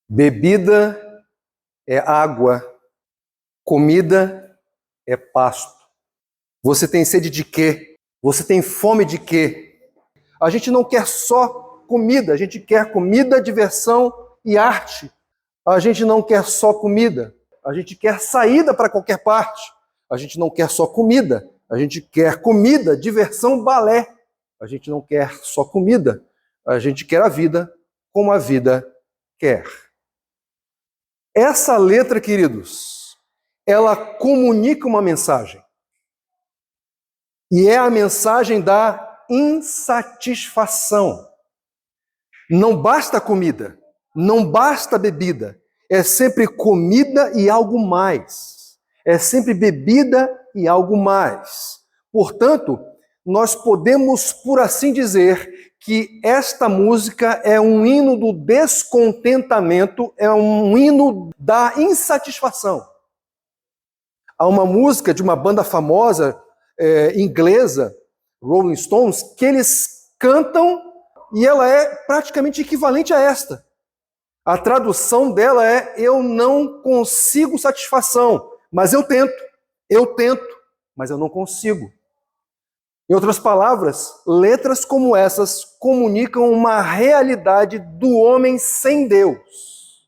Bebida é água, comida é pasto. Você tem sede de quê? Você tem fome de quê? A gente não quer só comida, a gente quer comida, diversão e arte. A gente não quer só comida, a gente quer saída para qualquer parte. A gente não quer só comida, a gente quer comida, diversão, balé. A gente não quer só comida, a gente quer a vida como a vida quer. Essa letra, queridos, ela comunica uma mensagem. E é a mensagem da insatisfação. Não basta comida, não basta bebida. É sempre comida e algo mais. É sempre bebida e algo mais. Portanto, nós podemos, por assim dizer, que esta música é um hino do descontentamento, é um hino da insatisfação. Há uma música de uma banda famosa inglesa, Rolling Stones, que eles cantam e ela é praticamente equivalente a esta. A tradução dela é: eu não consigo satisfação, mas eu tento, mas eu não consigo. Em outras palavras, letras como essas comunicam uma realidade do homem sem Deus.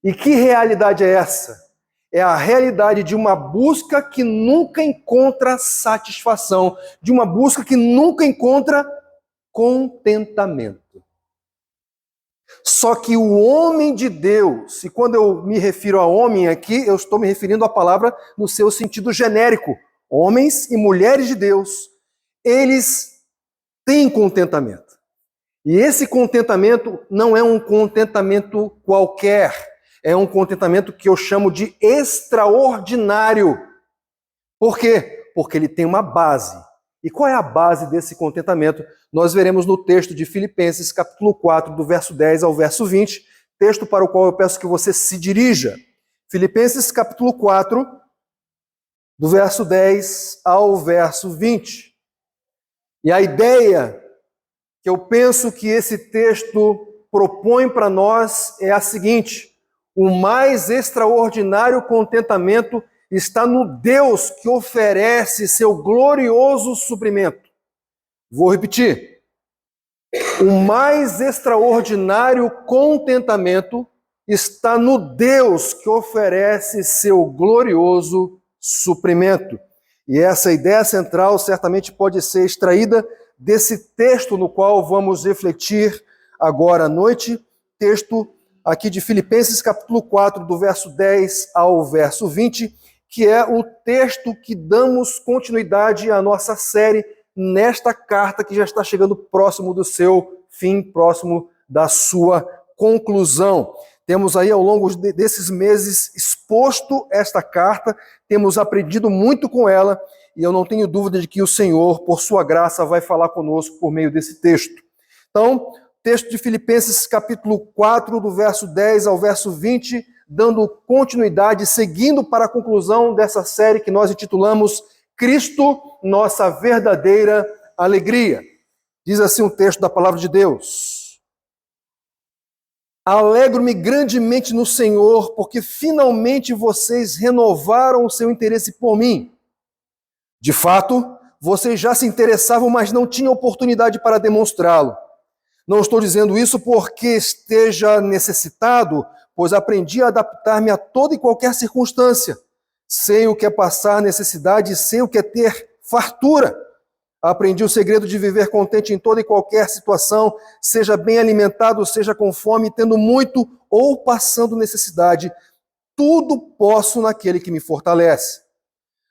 E que realidade é essa? É a realidade de uma busca que nunca encontra satisfação, de uma busca que nunca encontra contentamento. Só que o homem de Deus, e quando eu me refiro a homem aqui, eu estou me referindo à palavra no seu sentido genérico, homens e mulheres de Deus, eles têm contentamento. E esse contentamento não é um contentamento qualquer, é um contentamento que eu chamo de extraordinário. Por quê? Porque ele tem uma base. E qual é a base desse contentamento? Nós veremos no texto de Filipenses, capítulo 4, do verso 10 ao verso 20, texto para o qual eu peço que você se dirija. Filipenses, capítulo 4, do verso 10 ao verso 20. E a ideia que eu penso que esse texto propõe para nós é a seguinte: o mais extraordinário contentamento está no Deus que oferece seu glorioso suprimento. Vou repetir. O mais extraordinário contentamento está no Deus que oferece seu glorioso suprimento. E essa ideia central certamente pode ser extraída desse texto no qual vamos refletir agora à noite, texto aqui de Filipenses capítulo 4, do verso 10 ao verso 20, que é o texto que damos continuidade à nossa série nesta carta que já está chegando próximo do seu fim, próximo da sua conclusão. Temos aí ao longo desses meses exposto esta carta, temos aprendido muito com ela e eu não tenho dúvida de que o Senhor, por sua graça, vai falar conosco por meio desse texto. Então, texto de Filipenses capítulo 4, do verso 10 ao verso 20, dando continuidade, seguindo para a conclusão dessa série que nós intitulamos Cristo, nossa verdadeira alegria. Diz assim o texto da palavra de Deus: alegro-me grandemente no Senhor, porque finalmente vocês renovaram o seu interesse por mim. De fato, vocês já se interessavam, mas não tinham oportunidade para demonstrá-lo. Não estou dizendo isso porque esteja necessitado, pois aprendi a adaptar-me a toda e qualquer circunstância. Sei o que é passar necessidade e sei o que é ter fartura. Aprendi o segredo de viver contente em toda e qualquer situação, seja bem alimentado, seja com fome, tendo muito ou passando necessidade. Tudo posso naquele que me fortalece.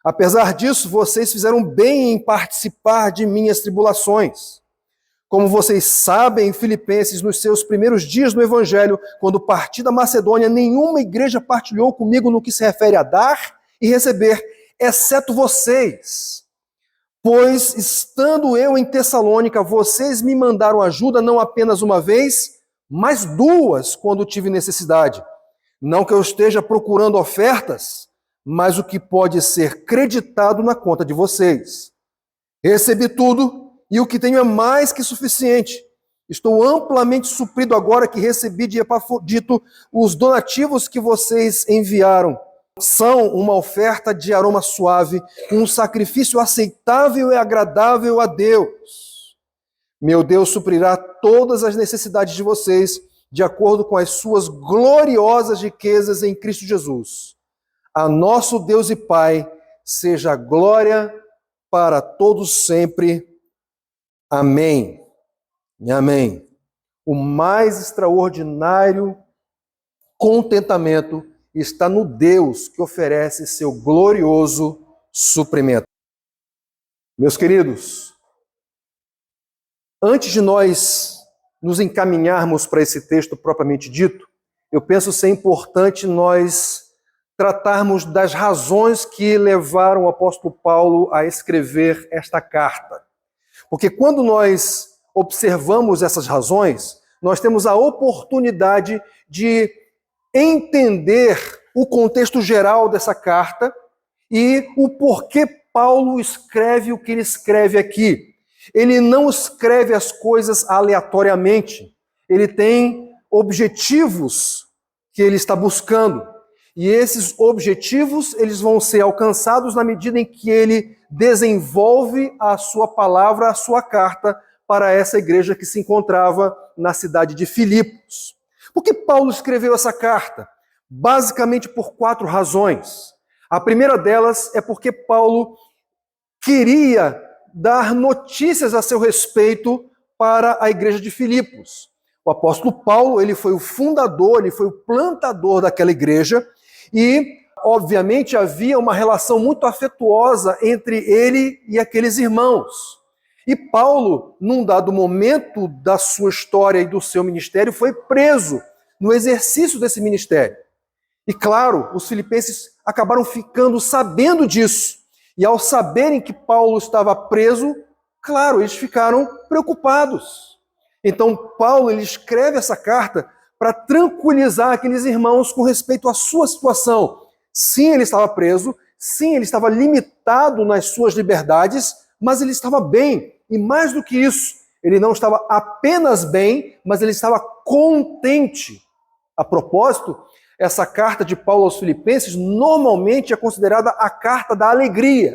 Apesar disso, vocês fizeram bem em participar de minhas tribulações. Como vocês sabem, Filipenses, nos seus primeiros dias no Evangelho, quando parti da Macedônia, nenhuma igreja partilhou comigo no que se refere a dar e receber, exceto vocês. Pois, estando eu em Tessalônica, vocês me mandaram ajuda não apenas uma vez, mas duas, quando tive necessidade. Não que eu esteja procurando ofertas, mas o que pode ser creditado na conta de vocês. Recebi tudo, e o que tenho é mais que suficiente. Estou amplamente suprido agora que recebi de Epafrodito os donativos que vocês enviaram. São uma oferta de aroma suave, um sacrifício aceitável e agradável a Deus. Meu Deus suprirá todas as necessidades de vocês, de acordo com as suas gloriosas riquezas em Cristo Jesus. A nosso Deus e Pai seja glória para todos sempre. Amém. E amém. O mais extraordinário contentamento está no Deus que oferece seu glorioso suprimento. Meus queridos, antes de nós nos encaminharmos para esse texto propriamente dito, eu penso ser importante nós tratarmos das razões que levaram o apóstolo Paulo a escrever esta carta. Porque quando nós observamos essas razões, nós temos a oportunidade de entender o contexto geral dessa carta e o porquê Paulo escreve o que ele escreve aqui. Ele não escreve as coisas aleatoriamente. Ele tem objetivos que ele está buscando. E esses objetivos, eles vão ser alcançados na medida em que ele desenvolve a sua palavra, a sua carta para essa igreja que se encontrava na cidade de Filipos. Por que Paulo escreveu essa carta? Basicamente por 4 razões. A primeira delas é porque Paulo queria dar notícias a seu respeito para a igreja de Filipos. O apóstolo Paulo, ele foi o fundador, ele foi o plantador daquela igreja e, obviamente, havia uma relação muito afetuosa entre ele e aqueles irmãos. E Paulo, num dado momento da sua história e do seu ministério, foi preso no exercício desse ministério. E claro, os filipenses acabaram ficando sabendo disso. E ao saberem que Paulo estava preso, claro, eles ficaram preocupados. Então Paulo ele escreve essa carta para tranquilizar aqueles irmãos com respeito à sua situação. Sim, ele estava preso, sim, ele estava limitado nas suas liberdades, mas ele estava bem. E mais do que isso, ele não estava apenas bem, mas ele estava contente. A propósito, essa carta de Paulo aos Filipenses normalmente é considerada a carta da alegria.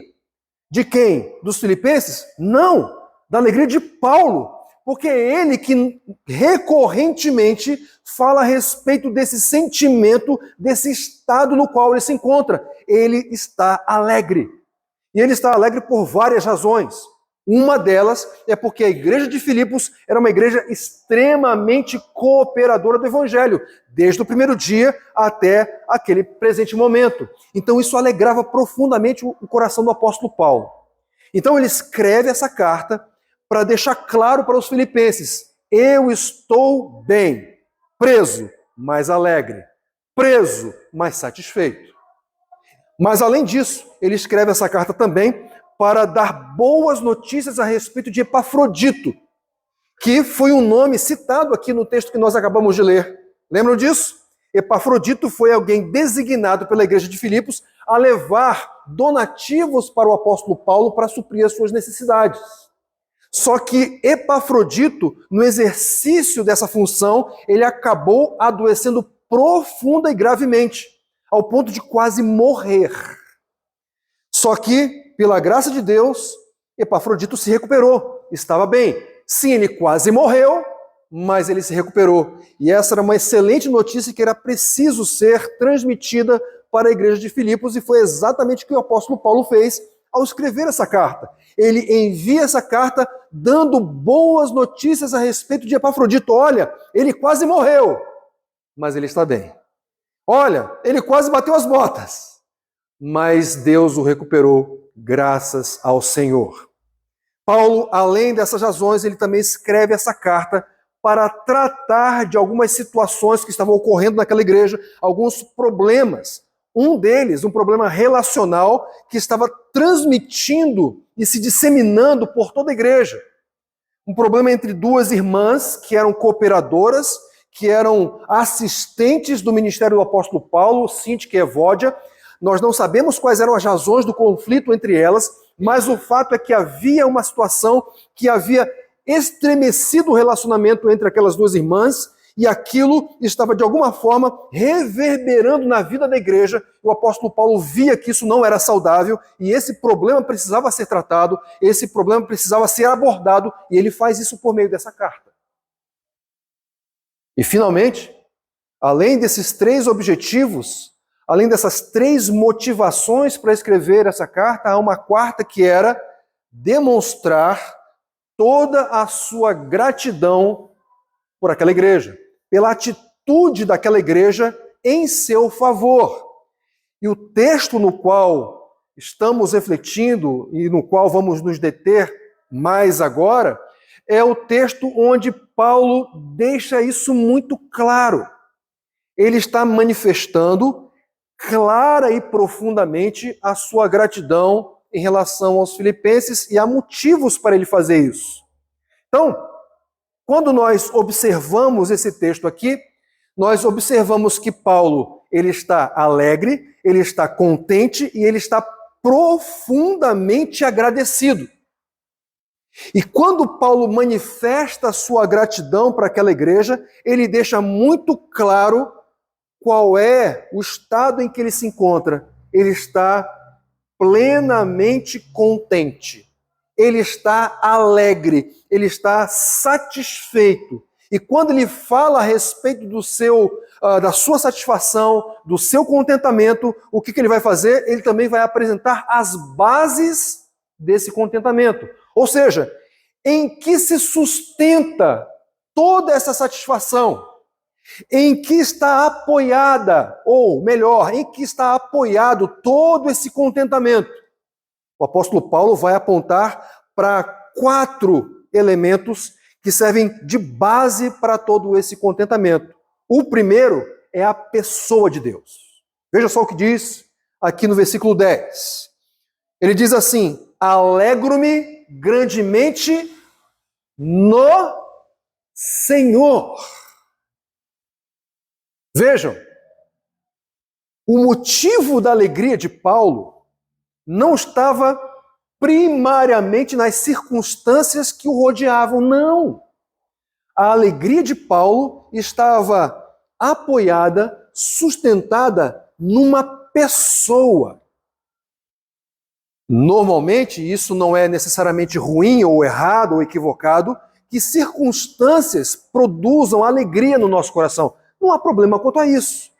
De quem? Dos filipenses? Não, da alegria de Paulo, porque é ele que recorrentemente fala a respeito desse sentimento, desse estado no qual ele se encontra. Ele está alegre. E ele está alegre por várias razões. Uma delas é porque a igreja de Filipos era uma igreja extremamente cooperadora do evangelho, desde o primeiro dia até aquele presente momento. Então isso alegrava profundamente o coração do apóstolo Paulo. Então ele escreve essa carta para deixar claro para os filipenses: eu estou bem, preso, mas alegre, preso, mas satisfeito. Mas além disso, ele escreve essa carta também para dar boas notícias a respeito de Epafrodito, que foi um nome citado aqui no texto que nós acabamos de ler. Lembram disso? Epafrodito foi alguém designado pela igreja de Filipos a levar donativos para o apóstolo Paulo para suprir as suas necessidades. Só que Epafrodito, no exercício dessa função, ele acabou adoecendo profunda e gravemente, ao ponto de quase morrer. Só que, pela graça de Deus, Epafrodito se recuperou, estava bem. Sim, ele quase morreu, mas ele se recuperou. E essa era uma excelente notícia que era preciso ser transmitida para a igreja de Filipos, e foi exatamente o que o apóstolo Paulo fez ao escrever essa carta. Ele envia essa carta dando boas notícias a respeito de Epafrodito. Olha, ele quase morreu, mas ele está bem. Olha, ele quase bateu as botas, mas Deus o recuperou, graças ao Senhor. Paulo, além dessas razões, ele também escreve essa carta para tratar de algumas situações que estavam ocorrendo naquela igreja, alguns problemas. Um deles, um problema relacional que estava transmitindo e se disseminando por toda a igreja. Um problema entre 2 irmãs que eram cooperadoras, que eram assistentes do ministério do apóstolo Paulo, Sintique e Evódia. Nós não sabemos quais eram as razões do conflito entre elas, mas o fato é que havia uma situação que havia estremecido o relacionamento entre aquelas duas irmãs, e aquilo estava, de alguma forma, reverberando na vida da igreja. O apóstolo Paulo via que isso não era saudável, e esse problema precisava ser tratado, esse problema precisava ser abordado, e ele faz isso por meio dessa carta. E, finalmente, além desses 3 objetivos, além dessas 3 motivações para escrever essa carta, há uma quarta que era demonstrar toda a sua gratidão por aquela igreja, pela atitude daquela igreja em seu favor. E o texto no qual estamos refletindo e no qual vamos nos deter mais agora é o texto onde Paulo deixa isso muito claro. Ele está manifestando clara e profundamente a sua gratidão em relação aos filipenses, e há motivos para ele fazer isso. Então, quando nós observamos esse texto aqui, nós observamos que Paulo, ele está alegre, ele está contente e ele está profundamente agradecido. E quando Paulo manifesta a sua gratidão para aquela igreja, ele deixa muito claro qual é o estado em que ele se encontra. Ele está plenamente contente. Ele está alegre, ele está satisfeito. E quando ele fala a respeito da sua satisfação, do seu contentamento, o que ele vai fazer? Ele também vai apresentar as bases desse contentamento. Ou seja, em que se sustenta toda essa satisfação? Em que está apoiada, ou melhor, em que está apoiado todo esse contentamento? O apóstolo Paulo vai apontar para 4 elementos que servem de base para todo esse contentamento. O primeiro é a pessoa de Deus. Veja só o que diz aqui no versículo 10. Ele diz assim: alegro-me grandemente no Senhor. Vejam, o motivo da alegria de Paulo não estava primariamente nas circunstâncias que o rodeavam, não. A alegria de Paulo estava apoiada, sustentada numa pessoa. Normalmente, isso não é necessariamente ruim ou errado ou equivocado, que circunstâncias produzam alegria no nosso coração. Não há problema quanto a isso.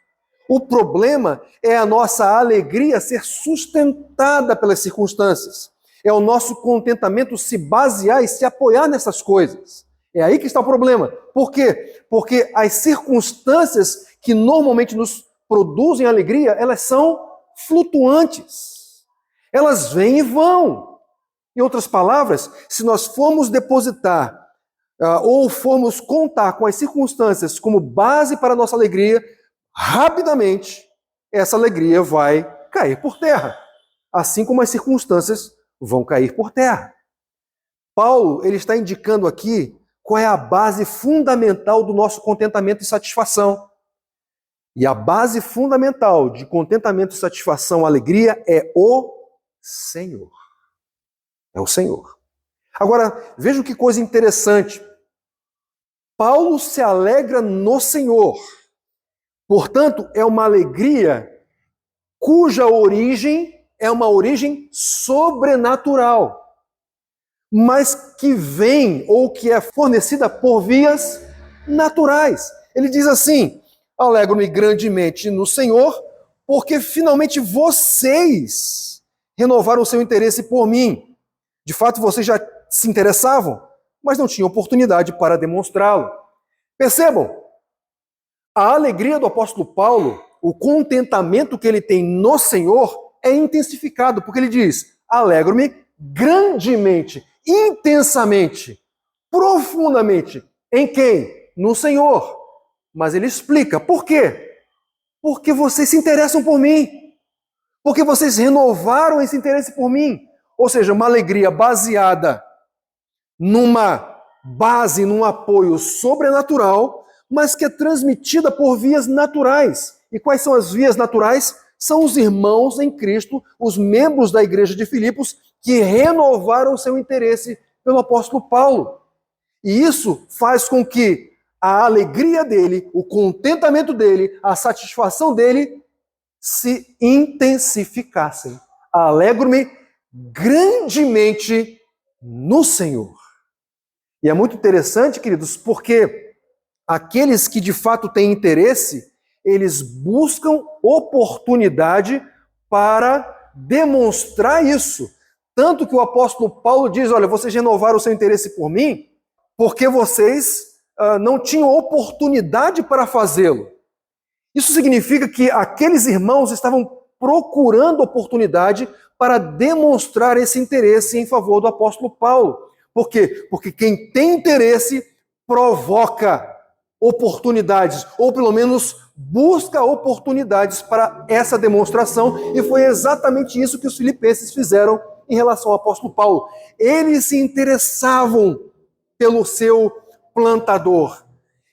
O problema é a nossa alegria ser sustentada pelas circunstâncias. É o nosso contentamento se basear e se apoiar nessas coisas. É aí que está o problema. Por quê? Porque as circunstâncias que normalmente nos produzem alegria, elas são flutuantes. Elas vêm e vão. Em outras palavras, se nós formos depositar ou formos contar com as circunstâncias como base para a nossa alegria, rapidamente essa alegria vai cair por terra, assim como as circunstâncias vão cair por terra. Paulo, ele está indicando aqui qual é a base fundamental do nosso contentamento e satisfação. E a base fundamental de contentamento, satisfação, alegria é o Senhor. É o Senhor. Agora, vejam que coisa interessante. Paulo se alegra no Senhor. Portanto, é uma alegria cuja origem é uma origem sobrenatural, mas que vem ou que é fornecida por vias naturais. Ele diz assim: alegro-me grandemente no Senhor, porque finalmente vocês renovaram o seu interesse por mim. De fato, vocês já se interessavam, mas não tinham oportunidade para demonstrá-lo. Percebam, a alegria do apóstolo Paulo, o contentamento que ele tem no Senhor é intensificado, porque ele diz: alegro-me grandemente, intensamente, profundamente. Em quem? No Senhor. Mas ele explica, por quê? Porque vocês se interessam por mim. Porque vocês renovaram esse interesse por mim. Ou seja, uma alegria baseada numa base, num apoio sobrenatural, mas que é transmitida por vias naturais. E quais são as vias naturais? São os irmãos em Cristo, os membros da igreja de Filipos, que renovaram seu interesse pelo apóstolo Paulo. E isso faz com que a alegria dele, o contentamento dele, a satisfação dele se intensificassem. Alegro-me grandemente no Senhor. E é muito interessante, queridos, porque aqueles que de fato têm interesse, eles buscam oportunidade para demonstrar isso. Tanto que o apóstolo Paulo diz, olha, vocês renovaram o seu interesse por mim porque vocês não tinham oportunidade para fazê-lo. Isso significa que aqueles irmãos estavam procurando oportunidade para demonstrar esse interesse em favor do apóstolo Paulo. Por quê? Porque quem tem interesse provoca oportunidades, ou pelo menos busca oportunidades para essa demonstração, e foi exatamente isso que os filipenses fizeram em relação ao apóstolo Paulo. Eles se interessavam pelo seu plantador.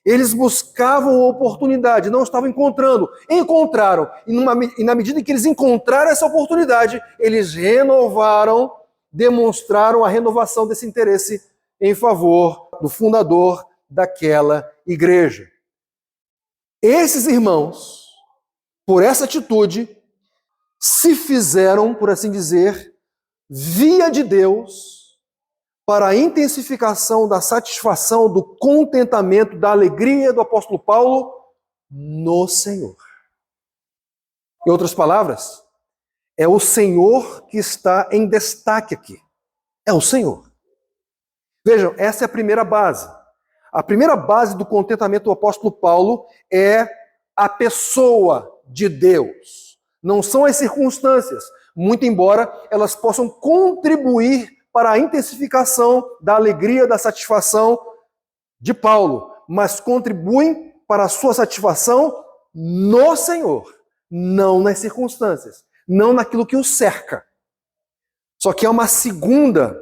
Eles buscavam oportunidade, não estavam encontrando. Encontraram. E na medida em que eles encontraram essa oportunidade, eles renovaram, demonstraram a renovação desse interesse em favor do fundador daquela igreja. Esses irmãos, por essa atitude, se fizeram, por assim dizer, via de Deus para a intensificação da satisfação, do contentamento, da alegria do apóstolo Paulo no Senhor. Em outras palavras, é o Senhor que está em destaque aqui. É o Senhor. Vejam, essa é a primeira base. A primeira base do contentamento do apóstolo Paulo é a pessoa de Deus. Não são as circunstâncias, muito embora elas possam contribuir para a intensificação da alegria, da satisfação de Paulo, mas contribuem para a sua satisfação no Senhor, não nas circunstâncias, não naquilo que o cerca. Só que é uma segunda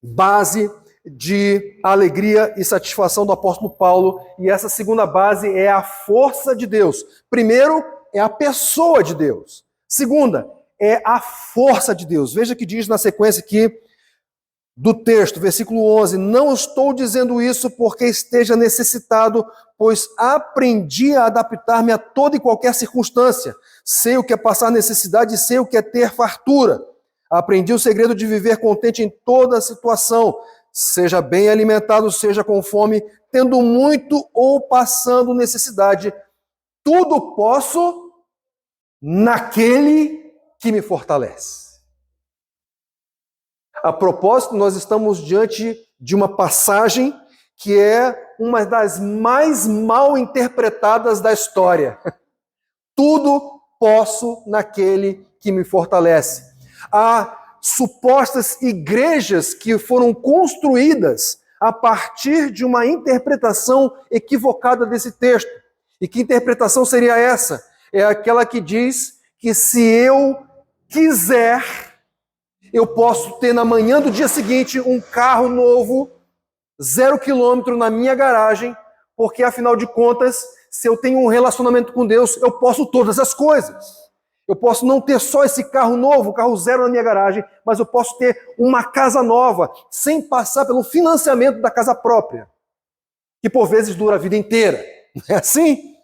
base de alegria e satisfação do apóstolo Paulo, e essa segunda base é a força de Deus. Primeiro, é a pessoa de Deus. Segunda, é a força de Deus. Veja que diz na sequência aqui do texto, versículo 11, não estou dizendo isso porque esteja necessitado, pois aprendi a adaptar-me a toda e qualquer circunstância. Sei o que é passar necessidade e sei o que é ter fartura. Aprendi o segredo de viver contente em toda situação, seja bem alimentado, seja com fome, tendo muito ou passando necessidade. Tudo posso naquele que me fortalece. A propósito, nós estamos diante de uma passagem que é uma das mais mal interpretadas da história. Tudo posso naquele que me fortalece. Há supostas igrejas que foram construídas a partir de uma interpretação equivocada desse texto. E que interpretação seria essa? É aquela que diz que se eu quiser, eu posso ter na manhã do dia seguinte um carro novo, 0 quilômetro na minha garagem, porque afinal de contas, se eu tenho um relacionamento com Deus, eu posso todas as coisas. Eu posso não ter só esse carro novo, carro zero na minha garagem, mas eu posso ter uma casa nova, sem passar pelo financiamento da casa própria, que por vezes dura a vida inteira. Não é assim?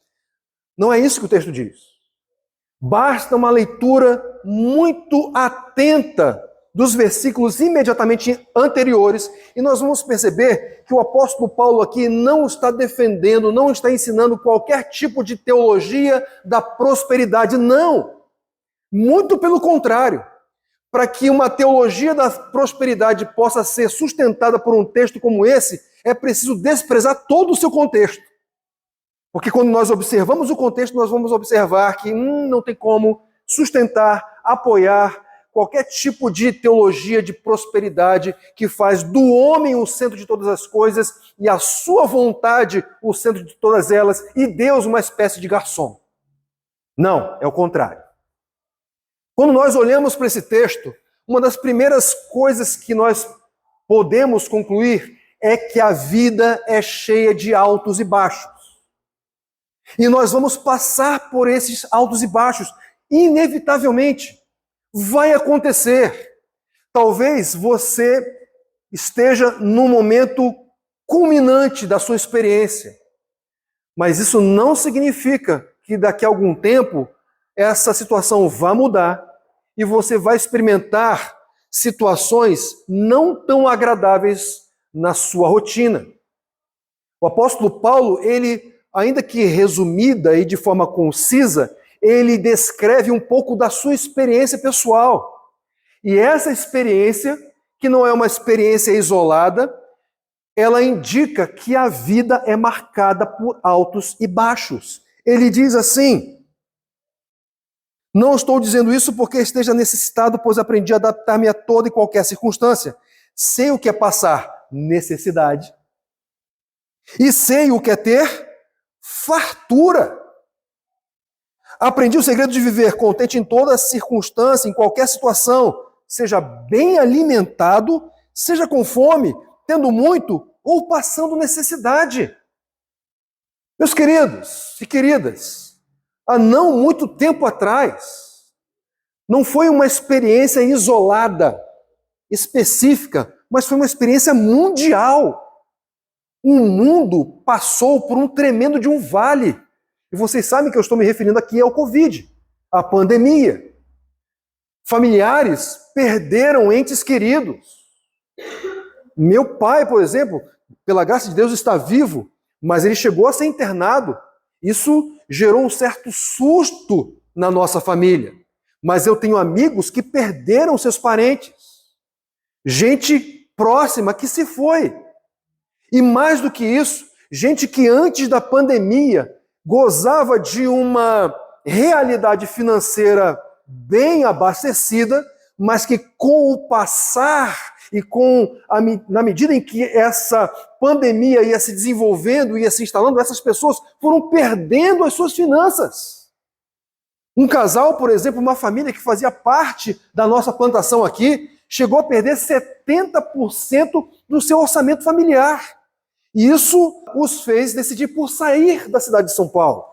Não é isso que o texto diz. Basta uma leitura muito atenta dos versículos imediatamente anteriores, e nós vamos perceber que o apóstolo Paulo aqui não está defendendo, não está ensinando qualquer tipo de teologia da prosperidade, não. Muito pelo contrário. Para que uma teologia da prosperidade possa ser sustentada por um texto como esse, é preciso desprezar todo o seu contexto. Porque quando nós observamos o contexto, nós vamos observar que não tem como sustentar, apoiar qualquer tipo de teologia de prosperidade que faz do homem o centro de todas as coisas e a sua vontade o centro de todas elas e Deus uma espécie de garçom. Não, é o contrário. Quando nós olhamos para esse texto, uma das primeiras coisas que nós podemos concluir é que a vida é cheia de altos e baixos. E nós vamos passar por esses altos e baixos, inevitavelmente. Vai acontecer. Talvez você esteja num momento culminante da sua experiência. Mas isso não significa que daqui a algum tempo essa situação vá mudar e você vai experimentar situações não tão agradáveis na sua rotina. O apóstolo Paulo, ele, ainda que resumida e de forma concisa, ele descreve um pouco da sua experiência pessoal. E essa experiência, que não é uma experiência isolada, ela indica que a vida é marcada por altos e baixos. Ele diz assim: não estou dizendo isso porque esteja necessitado, pois aprendi a adaptar-me a toda e qualquer circunstância. Sei o que é passar necessidade e sei o que é ter fartura. Aprendi o segredo de viver contente em toda circunstância, em qualquer situação, seja bem alimentado, seja com fome, tendo muito ou passando necessidade. Meus queridos e queridas, há não muito tempo atrás, não foi uma experiência isolada, específica, mas foi uma experiência mundial. O mundo passou por um tremendo de um vale. E vocês sabem que eu estou me referindo aqui ao Covid, à pandemia. Familiares perderam entes queridos. Meu pai, por exemplo, pela graça de Deus, está vivo, mas ele chegou a ser internado. Isso gerou um certo susto na nossa família. Mas eu tenho amigos que perderam seus parentes. Gente próxima que se foi. E mais do que isso, gente que antes da pandemia gozava de uma realidade financeira bem abastecida, mas que com o passar e na medida em que essa pandemia ia se desenvolvendo, ia se instalando, essas pessoas foram perdendo as suas finanças. Um casal, por exemplo, uma família que fazia parte da nossa plantação aqui, chegou a perder 70% do seu orçamento familiar. E isso os fez decidir por sair da cidade de São Paulo.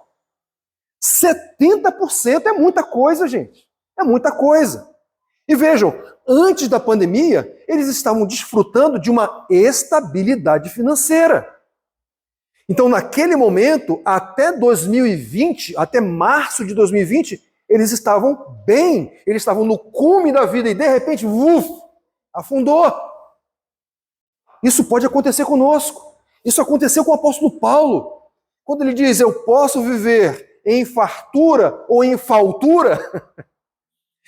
70% é muita coisa, gente. É muita coisa. E vejam, antes da pandemia, eles estavam desfrutando de uma estabilidade financeira. Então, naquele momento, até 2020, até março de 2020, eles estavam bem, eles estavam no cume da vida e, de repente, afundou. Isso pode acontecer conosco. Isso aconteceu com o apóstolo Paulo. Quando ele diz, eu posso viver em fartura ou em faltura,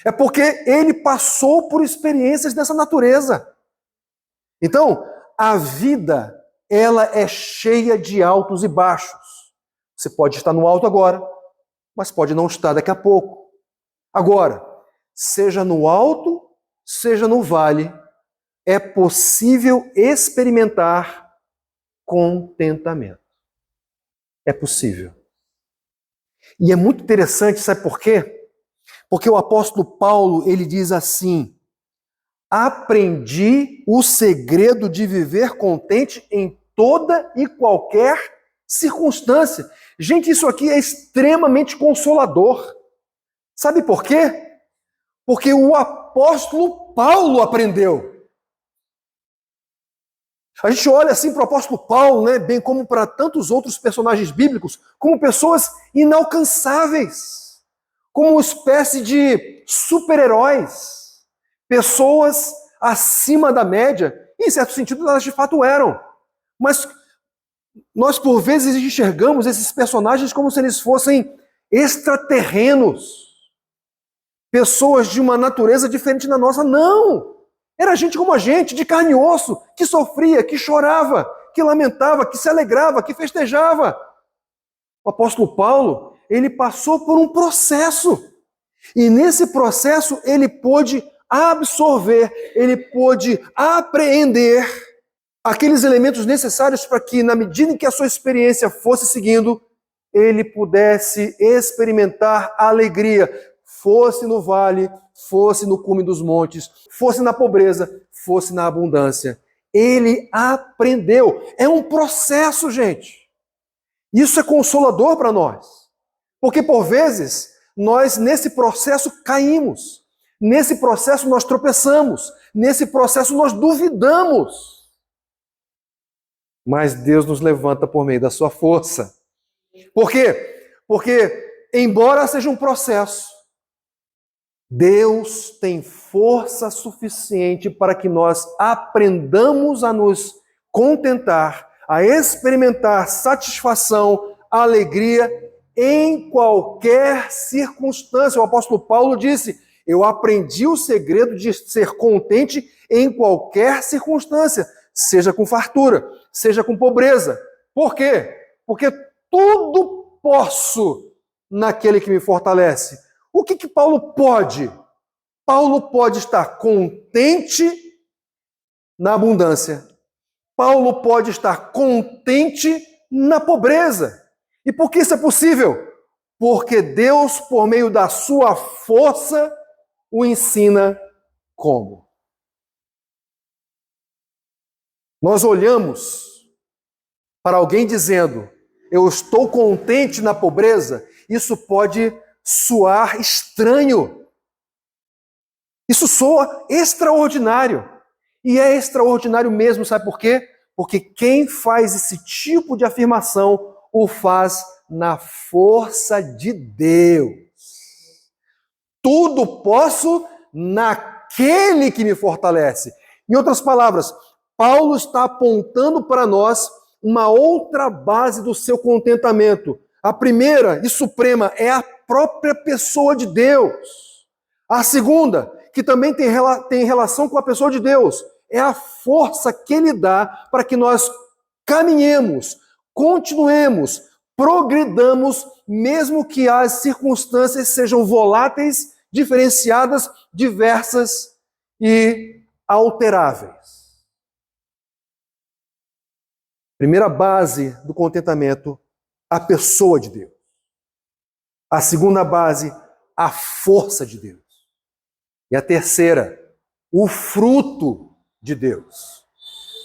é porque ele passou por experiências dessa natureza. Então, a vida, ela é cheia de altos e baixos. Você pode estar no alto agora, mas pode não estar daqui a pouco. Agora, seja no alto, seja no vale, é possível experimentar contentamento. É possível. E é muito interessante, sabe por quê? Porque o apóstolo Paulo, ele diz assim: aprendi o segredo de viver contente em toda e qualquer circunstância. Gente, isso aqui é extremamente consolador. Sabe por quê? Porque o apóstolo Paulo aprendeu. A gente olha assim para o apóstolo Paulo, né, bem como para tantos outros personagens bíblicos, como pessoas inalcançáveis, como uma espécie de super-heróis, pessoas acima da média, e em certo sentido elas de fato eram. Mas nós por vezes enxergamos esses personagens como se eles fossem extraterrenos, pessoas de uma natureza diferente da nossa. Não! Era gente como a gente, de carne e osso, que sofria, que chorava, que lamentava, que se alegrava, que festejava. O apóstolo Paulo, ele passou por um processo. E nesse processo ele pôde absorver, ele pôde apreender aqueles elementos necessários para que, na medida em que a sua experiência fosse seguindo, ele pudesse experimentar a alegria, fosse no vale, fosse no cume dos montes, fosse na pobreza, fosse na abundância. Ele aprendeu. É um processo, gente. Isso é consolador para nós. Porque, por vezes, nós, nesse processo, caímos. Nesse processo, nós tropeçamos. Nesse processo, nós duvidamos. mas Deus nos levanta por meio da sua força. Por quê? Porque, embora seja um processo, Deus tem força suficiente para que nós aprendamos a nos contentar, a experimentar satisfação, alegria em qualquer circunstância. O apóstolo Paulo disse: eu aprendi o segredo de ser contente em qualquer circunstância, seja com fartura, seja com pobreza. Por quê? Porque tudo posso naquele que me fortalece. O que Paulo pode? Paulo pode estar contente na abundância. Paulo pode estar contente na pobreza. E por que isso é possível? Porque Deus, por meio da sua força, o ensina como. Nós olhamos para alguém dizendo: eu estou contente na pobreza, isso pode soar estranho. Isso soa extraordinário. E é extraordinário mesmo, sabe por quê? Porque quem faz esse tipo de afirmação o faz na força de Deus. Tudo posso naquele que me fortalece. Em outras palavras, Paulo está apontando para nós uma outra base do seu contentamento. A primeira e suprema é a própria pessoa de Deus. A segunda, que também tem relação com a pessoa de Deus, é a força que Ele dá para que nós caminhemos, continuemos, progridamos, mesmo que as circunstâncias sejam voláteis, diferenciadas, diversas e alteráveis. Primeira base do contentamento, a pessoa de Deus. A segunda base, a força de Deus. E a terceira, o fruto de Deus.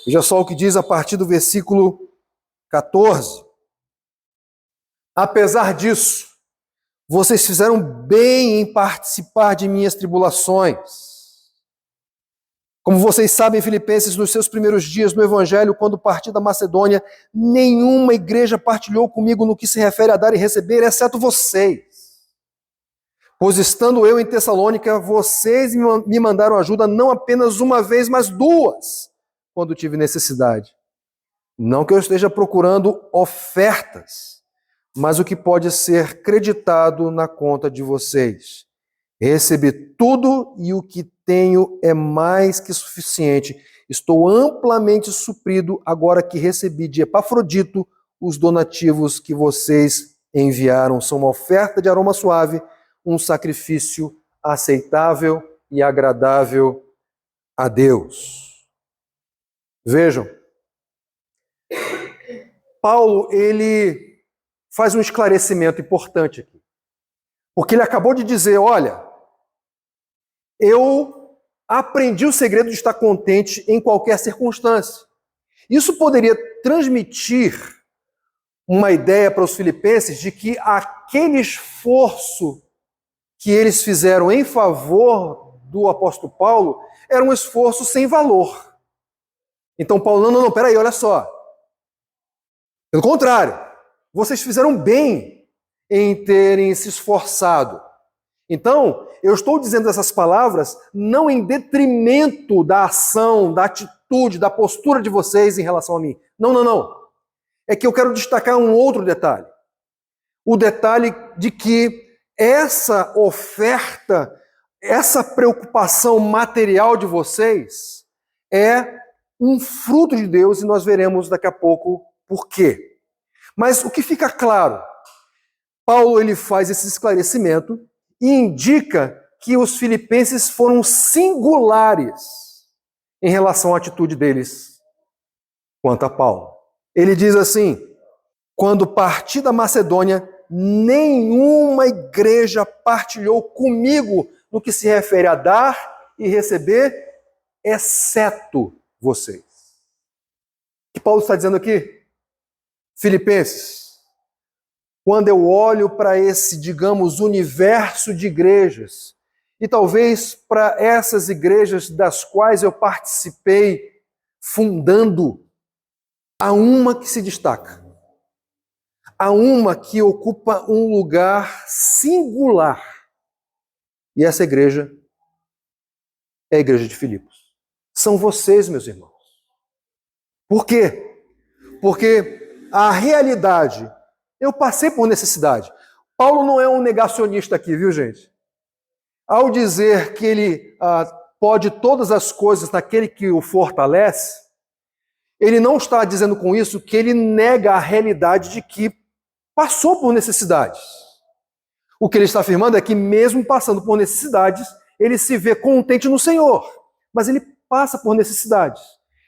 Veja só o que diz a partir do versículo 14. Apesar disso, vocês fizeram bem em participar de minhas tribulações. Como vocês sabem, Filipenses, nos seus primeiros dias no Evangelho, quando parti da Macedônia, nenhuma igreja partilhou comigo no que se refere a dar e receber, exceto vocês. Pois estando eu em Tessalônica, vocês me mandaram ajuda não apenas uma vez, mas duas, quando tive necessidade. Não que eu esteja procurando ofertas, mas o que pode ser creditado na conta de vocês. Recebi tudo e o que tenho é mais que suficiente. Estou amplamente suprido agora que recebi de Epafrodito os donativos que vocês enviaram. São uma oferta de aroma suave, um sacrifício aceitável e agradável a Deus. Vejam, Paulo, ele faz um esclarecimento importante aqui. Porque ele acabou de dizer, olha, eu aprendi o segredo de estar contente em qualquer circunstância. Isso poderia transmitir uma ideia para os filipenses de que aquele esforço que eles fizeram em favor do apóstolo Paulo era um esforço sem valor. Então Paulo, não, peraí, olha só. Pelo contrário, vocês fizeram bem em terem se esforçado. Então, eu estou dizendo essas palavras não em detrimento da ação, da atitude, da postura de vocês em relação a mim. Não. É que eu quero destacar um outro detalhe. O detalhe de que essa oferta, essa preocupação material de vocês é um fruto de Deus e nós veremos daqui a pouco por quê. Mas o que fica claro, Paulo ele faz esse esclarecimento e indica que os filipenses foram singulares em relação à atitude deles quanto a Paulo. Ele diz assim, quando parti da Macedônia, nenhuma igreja partilhou comigo no que se refere a dar e receber, exceto vocês. O que Paulo está dizendo aqui? Filipenses, quando eu olho para esse, digamos, universo de igrejas, e talvez para essas igrejas das quais eu participei fundando, há uma que se destaca. Há uma que ocupa um lugar singular. E essa igreja é a igreja de Filipos. São vocês, meus irmãos. Por quê? Porque a realidade, eu passei por necessidade. Paulo não é um negacionista aqui, viu, gente? Ao dizer que ele pode todas as coisas naquele que o fortalece, ele não está dizendo com isso que ele nega a realidade de que passou por necessidades. O que ele está afirmando é que mesmo passando por necessidades, ele se vê contente no Senhor, mas ele passa por necessidades.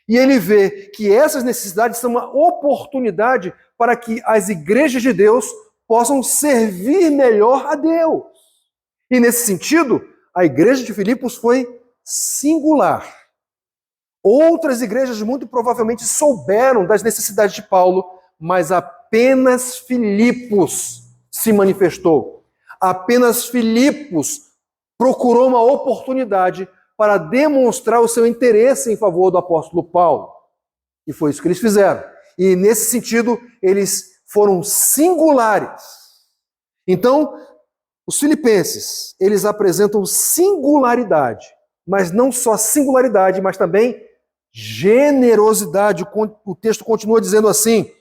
E ele vê que essas necessidades são uma oportunidade para que as igrejas de Deus possam servir melhor a Deus. E nesse sentido, a igreja de Filipos foi singular. Outras igrejas muito provavelmente souberam das necessidades de Paulo, mas apenas Filipos se manifestou. Apenas Filipos procurou uma oportunidade para demonstrar o seu interesse em favor do apóstolo Paulo. E foi isso que eles fizeram. E nesse sentido, eles foram singulares. Então, os filipenses, eles apresentam singularidade, mas não só singularidade, mas também generosidade. O texto continua dizendo assim: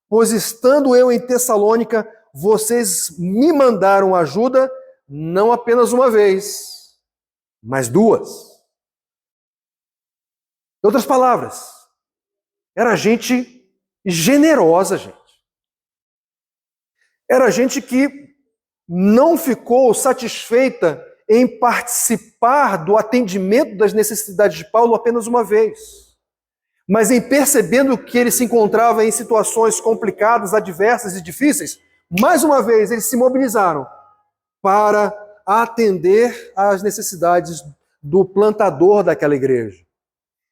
pois estando eu em Tessalônica, vocês me mandaram ajuda, não apenas uma vez, mas duas. Em outras palavras, era gente generosa, gente. Era gente que não ficou satisfeita em participar do atendimento das necessidades de Paulo apenas uma vez, mas em percebendo que ele se encontrava em situações complicadas, adversas e difíceis, mais uma vez eles se mobilizaram para atender às necessidades do plantador daquela igreja.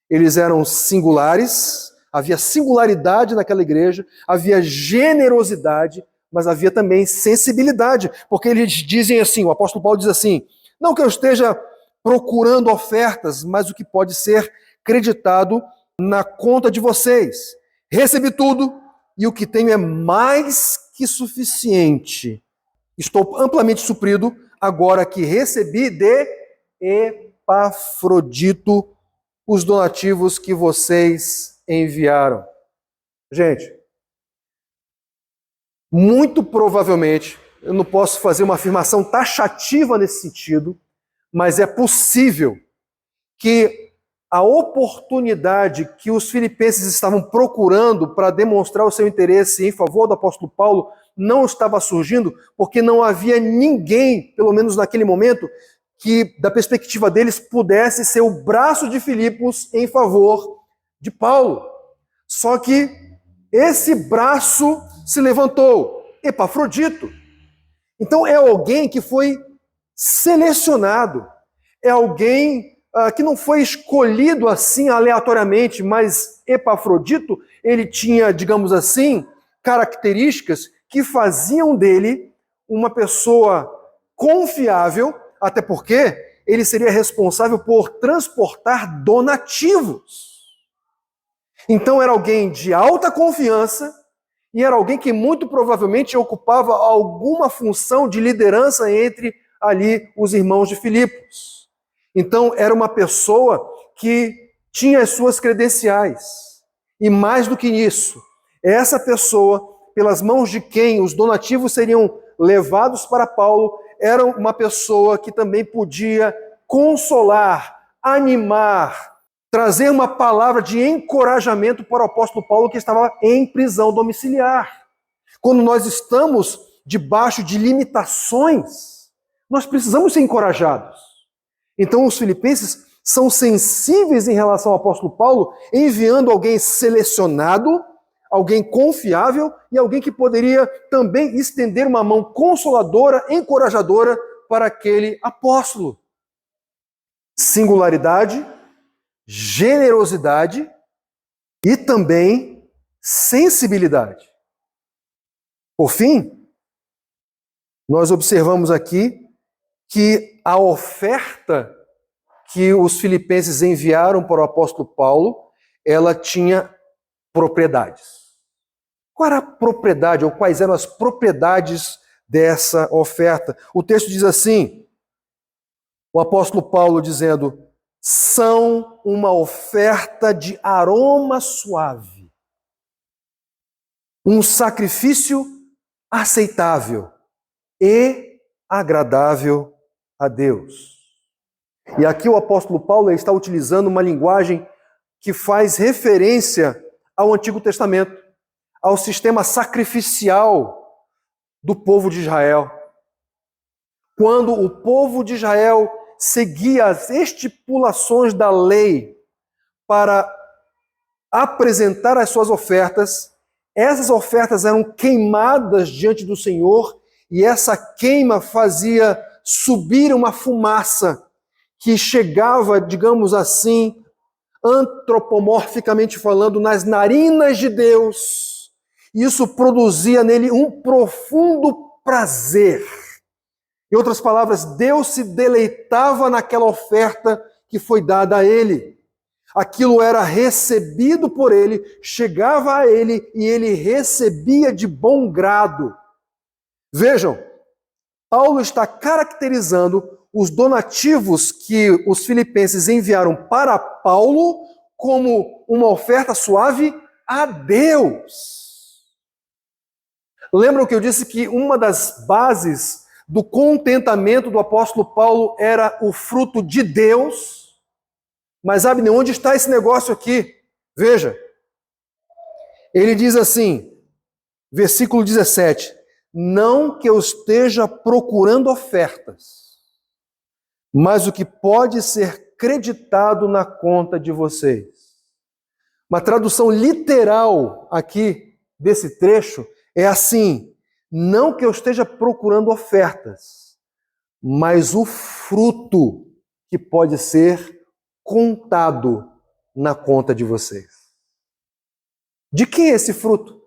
Eles eram singulares, havia singularidade naquela igreja, havia generosidade, mas havia também sensibilidade, porque eles dizem assim, o apóstolo Paulo diz assim: não que eu esteja procurando ofertas, mas o que pode ser creditado na conta de vocês. Recebi tudo e o que tenho é mais que suficiente. Estou amplamente suprido agora que recebi de Epafrodito os donativos que vocês enviaram. Gente, muito provavelmente, eu não posso fazer uma afirmação taxativa nesse sentido, mas é possível que a oportunidade que os filipenses estavam procurando para demonstrar o seu interesse em favor do apóstolo Paulo não estava surgindo porque não havia ninguém, pelo menos naquele momento, que, da perspectiva deles, pudesse ser o braço de Filipos em favor de Paulo. Só que esse braço se levantou, Epafrodito. Então é alguém que foi selecionado, é alguém que não foi escolhido assim aleatoriamente, mas Epafrodito, ele tinha, digamos assim, características que faziam dele uma pessoa confiável, até porque ele seria responsável por transportar donativos. Então era alguém de alta confiança e era alguém que muito provavelmente ocupava alguma função de liderança entre ali os irmãos de Filipos. Então era uma pessoa que tinha as suas credenciais. E mais do que isso, essa pessoa, pelas mãos de quem os donativos seriam levados para Paulo, era uma pessoa que também podia consolar, animar, trazer uma palavra de encorajamento para o apóstolo Paulo, que estava em prisão domiciliar. Quando nós estamos debaixo de limitações, nós precisamos ser encorajados. Então os filipenses são sensíveis em relação ao apóstolo Paulo, enviando alguém selecionado, alguém confiável e alguém que poderia também estender uma mão consoladora, encorajadora para aquele apóstolo. Singularidade, generosidade e também sensibilidade. Por fim, nós observamos aqui que a oferta que os filipenses enviaram para o apóstolo Paulo, ela tinha propriedades. Qual era a propriedade, ou quais eram as propriedades dessa oferta? O texto diz assim, o apóstolo Paulo dizendo, são uma oferta de aroma suave, um sacrifício aceitável e agradável a Deus. E aqui o apóstolo Paulo está utilizando uma linguagem que faz referência ao Antigo Testamento, ao sistema sacrificial do povo de Israel. Quando o povo de Israel seguia as estipulações da lei para apresentar as suas ofertas, essas ofertas eram queimadas diante do Senhor e essa queima fazia subir uma fumaça que chegava, digamos assim, antropomorficamente falando, nas narinas de Deus. Isso produzia nele um profundo prazer. Em outras palavras, Deus se deleitava naquela oferta que foi dada a ele. Aquilo era recebido por ele, chegava a ele e ele recebia de bom grado. Vejam, Paulo está caracterizando os donativos que os filipenses enviaram para Paulo como uma oferta suave a Deus. Lembram que eu disse que uma das bases do contentamento do apóstolo Paulo era o fruto de Deus? Mas, Abner, onde está esse negócio aqui? Veja, ele diz assim, versículo 17, não que eu esteja procurando ofertas, mas o que pode ser creditado na conta de vocês. Uma tradução literal aqui desse trecho é assim, não que eu esteja procurando ofertas, mas o fruto que pode ser contado na conta de vocês. De quem é esse fruto?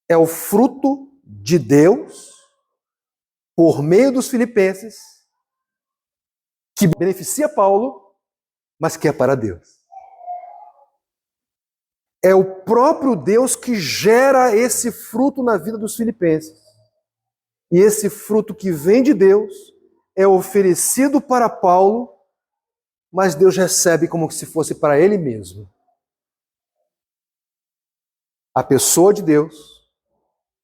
É o fruto de Deus, por meio dos filipenses, que beneficia Paulo, mas que é para Deus. É o próprio Deus que gera esse fruto na vida dos filipenses. E esse fruto que vem de Deus é oferecido para Paulo, mas Deus recebe como se fosse para ele mesmo. A pessoa de Deus,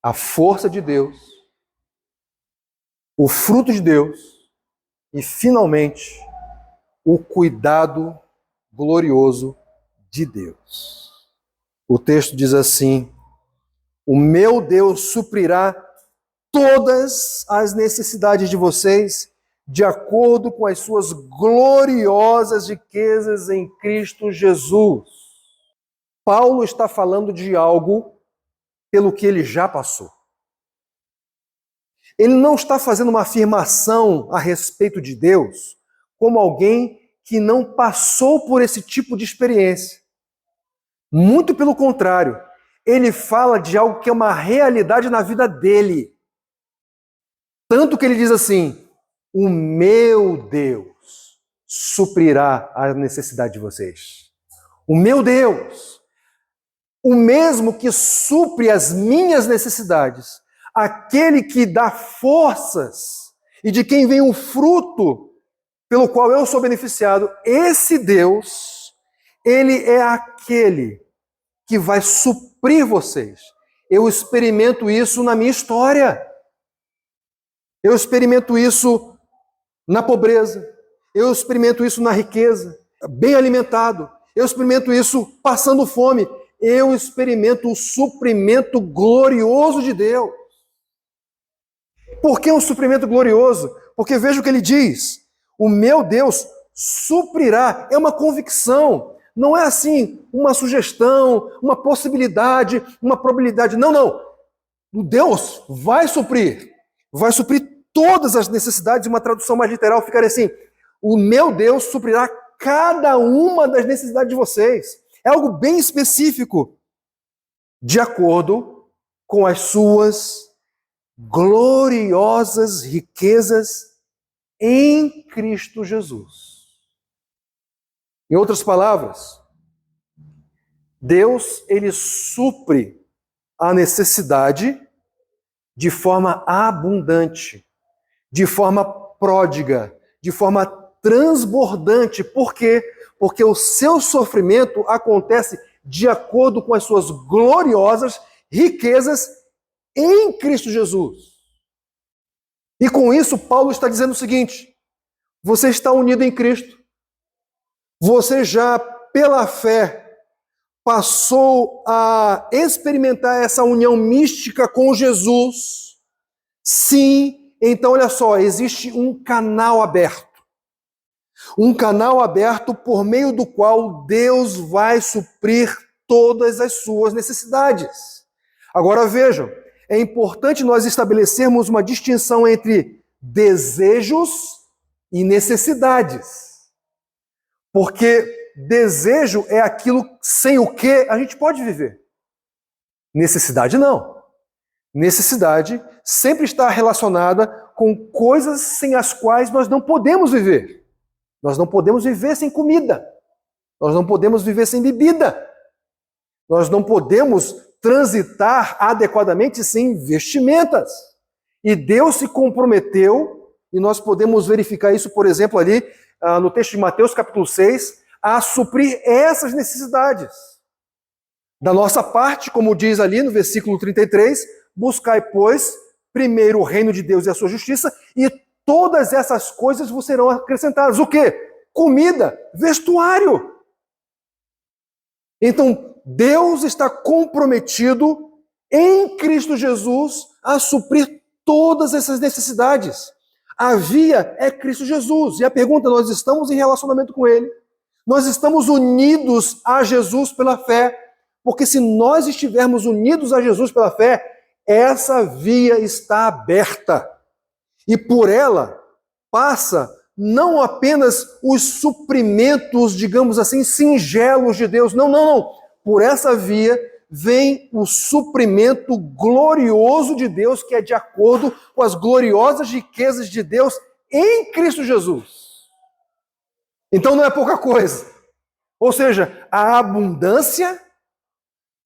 a força de Deus, o fruto de Deus e, finalmente, o cuidado glorioso de Deus. O texto diz assim, o meu Deus suprirá todas as necessidades de vocês de acordo com as suas gloriosas riquezas em Cristo Jesus. Paulo está falando de algo pelo que ele já passou. Ele não está fazendo uma afirmação a respeito de Deus como alguém que não passou por esse tipo de experiência. Muito pelo contrário, ele fala de algo que é uma realidade na vida dele. Tanto que ele diz assim, o meu Deus suprirá a necessidade de vocês. O meu Deus, o mesmo que supre as minhas necessidades, aquele que dá forças e de quem vem o fruto pelo qual eu sou beneficiado, esse Deus, ele é aquele que vai suprir vocês. Eu experimento isso na minha história. Eu experimento isso na pobreza. Eu experimento isso na riqueza, bem alimentado. Eu experimento isso passando fome. Eu experimento o suprimento glorioso de Deus. Por que um suprimento glorioso? Porque veja o que ele diz. O meu Deus suprirá. É uma convicção. Não é assim uma sugestão, uma possibilidade, uma probabilidade. Não, não. O Deus vai suprir. Vai suprir todas as necessidades. Uma tradução mais literal ficaria assim. O meu Deus suprirá cada uma das necessidades de vocês. É algo bem específico. De acordo com as suas gloriosas riquezas em Cristo Jesus. Em outras palavras, Deus, ele supre a necessidade de forma abundante, de forma pródiga, de forma transbordante. Por quê? Porque o seu sofrimento acontece de acordo com as suas gloriosas riquezas em Cristo Jesus. E com isso, Paulo está dizendo o seguinte: você está unido em Cristo. Você já, pela fé, passou a experimentar essa união mística com Jesus. Sim, então olha só, existe um canal aberto. Um canal aberto por meio do qual Deus vai suprir todas as suas necessidades. Agora vejam, é importante nós estabelecermos uma distinção entre desejos e necessidades. Porque desejo é aquilo sem o que a gente pode viver. Necessidade não. Necessidade sempre está relacionada com coisas sem as quais nós não podemos viver. Nós não podemos viver sem comida. Nós não podemos viver sem bebida. Nós não podemos transitar adequadamente sem vestimentas. E Deus se comprometeu, e nós podemos verificar isso, por exemplo, ali no texto de Mateus capítulo 6, a suprir essas necessidades. Da nossa parte, como diz ali no versículo 33, buscai, pois, primeiro o reino de Deus e a sua justiça, e todas essas coisas vos serão acrescentadas. O quê? Comida, vestuário. Então, Deus está comprometido em Cristo Jesus a suprir todas essas necessidades. A via é Cristo Jesus. E a pergunta, nós estamos em relacionamento com Ele? Nós estamos unidos a Jesus pela fé, porque se nós estivermos unidos a Jesus pela fé, essa via está aberta. E por ela passa não apenas os suprimentos, digamos assim, singelos de Deus. Não, não, não. Por essa via vem o suprimento glorioso de Deus, que é de acordo com as gloriosas riquezas de Deus em Cristo Jesus. Então não é pouca coisa. Ou seja, a abundância,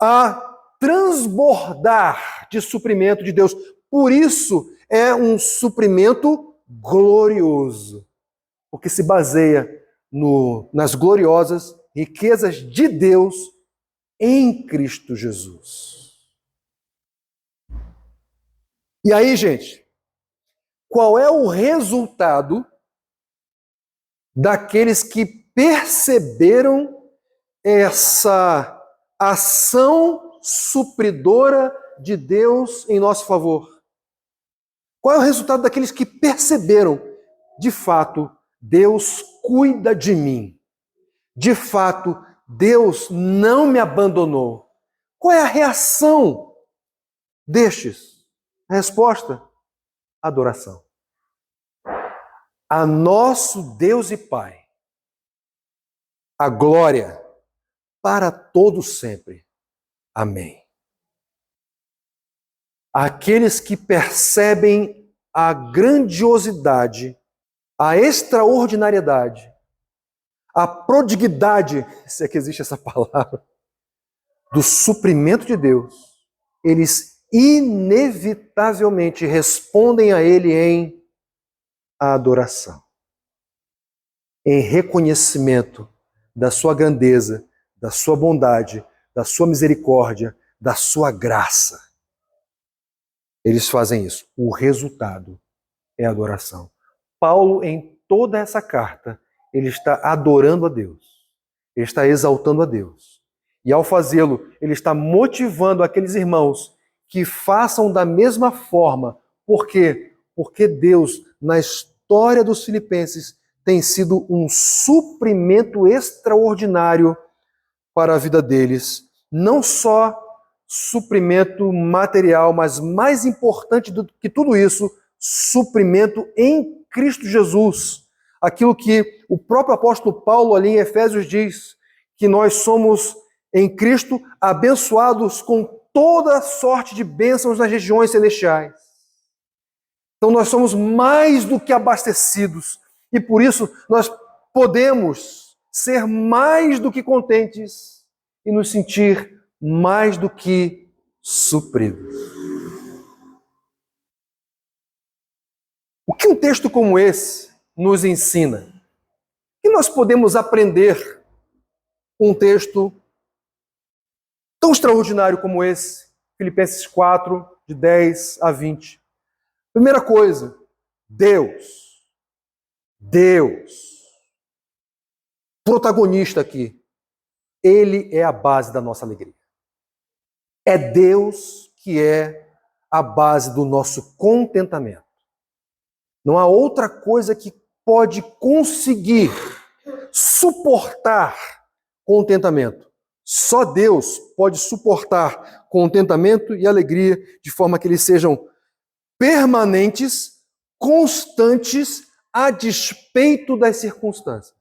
a transbordar de suprimento de Deus. Por isso é um suprimento glorioso, porque se baseia nas gloriosas riquezas de Deus em Cristo Jesus. E aí, gente, qual é o resultado daqueles que perceberam essa ação supridora de Deus em nosso favor? Qual é o resultado daqueles que perceberam, de fato, Deus cuida de mim? De fato, Deus não me abandonou. Qual é a reação destes? A resposta: adoração. A nosso Deus e Pai, a glória para todos sempre. Amém. Aqueles que percebem a grandiosidade, a extraordinariedade, a prodiguidade, se é que existe essa palavra, do suprimento de Deus, eles inevitavelmente respondem a Ele em adoração, em reconhecimento da sua grandeza, da sua bondade, da sua misericórdia, da sua graça. Eles fazem isso. O resultado é adoração. Paulo, em toda essa carta, ele está adorando a Deus. Ele está exaltando a Deus. E ao fazê-lo, ele está motivando aqueles irmãos que façam da mesma forma. Por quê? Porque Deus, na história dos filipenses, tem sido um suprimento extraordinário para a vida deles. Não só suprimento material, mas mais importante do que tudo isso, suprimento em Cristo Jesus. Aquilo que o próprio apóstolo Paulo ali em Efésios diz, que nós somos em Cristo abençoados com toda sorte de bênçãos nas regiões celestiais. Então nós somos mais do que abastecidos e por isso nós podemos ser mais do que contentes e nos sentir mais do que supridos. O que um texto como esse nos ensina? O que nós podemos aprender com um texto tão extraordinário como esse, Filipenses 4, de 10 a 20? Primeira coisa, Deus, protagonista aqui, Ele é a base da nossa alegria. É Deus que é a base do nosso contentamento. Não há outra coisa que pode conseguir suportar contentamento. Só Deus pode suportar contentamento e alegria de forma que eles sejam permanentes, constantes, a despeito das circunstâncias.